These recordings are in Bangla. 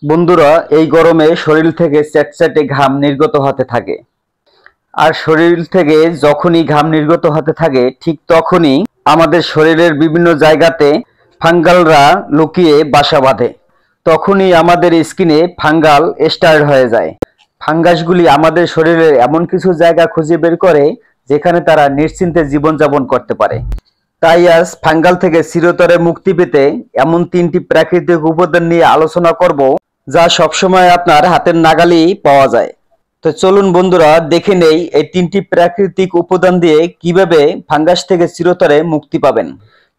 বন্ধুরা, এই গরমে শরীর থেকে চ্যাটচ্যাটে ঘাম নির্গত হতে থাকে। আর শরীর থেকে যখনই ঘাম নির্গত হতে থাকে ঠিক তখনই আমাদের শরীরের বিভিন্ন জায়গাতে ফাঙ্গালরা লুকিয়ে বাসা বাঁধে। তখনই আমাদের স্কিনে ফাঙ্গাল স্টার্ট হয়ে যায়। ফাঙ্গাসগুলি আমাদের শরীরের এমন কিছু জায়গা খুঁজে বের করে যেখানে তারা নিশ্চিন্তে জীবনযাপন করতে পারে। তাই আজ ফাঙ্গাল থেকে চিরতরে মুক্তি পেতে এমন 3টি প্রাকৃতিক উপাদান নিয়ে আলোচনা করব যা সবসময় আপনার হাতের নাগালেই পাওয়া যায়। তো চলুন বন্ধুরা, দেখে নেই এই 3টি প্রাকৃতিক উপাদান দিয়ে কিভাবে ফাঙ্গাস থেকে চিরতরে মুক্তি পাবেন।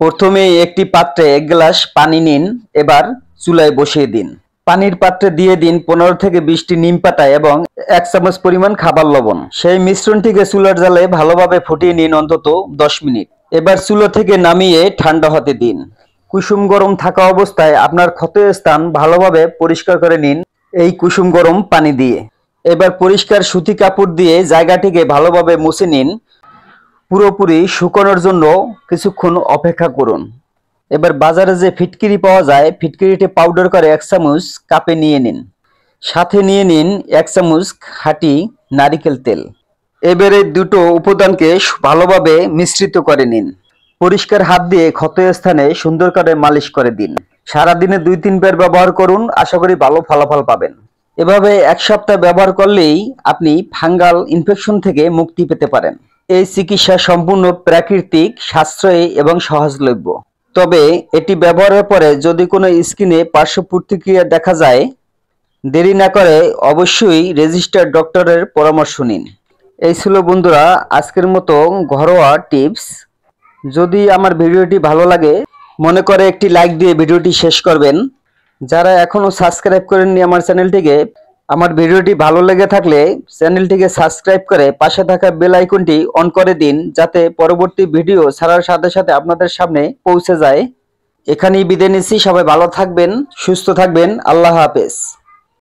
প্রথমেই একটি পাত্রে 1 গ্লাস পানি নিন। এবার চুলায় বসিয়ে দিন। পানির পাত্রে দিয়ে দিন 15 থেকে 20টি নিম পাতা এবং 1 চামচ পরিমাণ খাবার লবণ। সেই মিশ্রণটিকে চুলার জালে ভালোভাবে ফুটিয়ে নিন অন্তত 10 মিনিট। এবার চুলা থেকে নামিয়ে ঠান্ডা হতে দিন। কুসুম গরম থাকা অবস্থায় আপনার ক্ষত স্থান ভালোভাবে পরিষ্কার করে নিন এই কুসুম গরম পানি দিয়ে। এবার পরিষ্কার সুতি কাপড় দিয়ে জায়গাটিকে ভালোভাবে মুছে নিন। পুরোপুরি শুকানোর জন্য কিছুক্ষণ অপেক্ষা করুন। এবার বাজারে যে ফিটকিরি পাওয়া যায়, ফিটকিরিটি পাউডার করে 1 চামচ কাপে নিয়ে নিন। সাথে নিয়ে নিন 1 চামচ খাঁটি নারিকেল তেল। এবারে দুটো উপাদানকে ভালোভাবে মিশ্রিত করে নিন। পরিষ্কার হাত দিয়ে ক্ষত স্থানে সুন্দর করে মালিশ করে দিন। সারাদিনে 2-3 বার ব্যবহার করুন, আশা করি ভালো ফলাফল পাবেন। এভাবে 1 সপ্তাহ ব্যবহার করলেই আপনি ফাঙ্গাল ইনফেকশন থেকে মুক্তি পেতে পারেন। এই চিকিৎসা সম্পূর্ণ প্রাকৃতিক, সাশ্রয়ী এবং সহজলভ্য। তবে এটি ব্যবহারের পরে যদি কোনো স্কিনে পার্শ্ব প্রতিক্রিয়া দেখা যায়, দেরি না করে অবশ্যই রেজিস্টার্ড ডক্টরের পরামর্শ নিন। এই ছিল বন্ধুরা আজকের মতো ঘরোয়া টিপস। যদি আমার ভিডিওটি ভালো লাগে মনে করে একটি লাইক দিয়ে ভিডিওটি শেষ করবেন। যারা এখনো সাবস্ক্রাইব করেননি আমার চ্যানেলটিকে, আমার ভিডিওটি ভালো লেগে থাকলে চ্যানেলটিকে সাবস্ক্রাইব করে পাশে থাকা বেল আইকনটি অন করে দিন, যাতে পরবর্তী ভিডিও ছাড়ার সাথে সাথে আপনাদের সামনে পৌঁছে যায়। এখানেই বিদায় নিচ্ছি। সবাই ভালো থাকবেন, সুস্থ থাকবেন। আল্লাহ হাফেজ।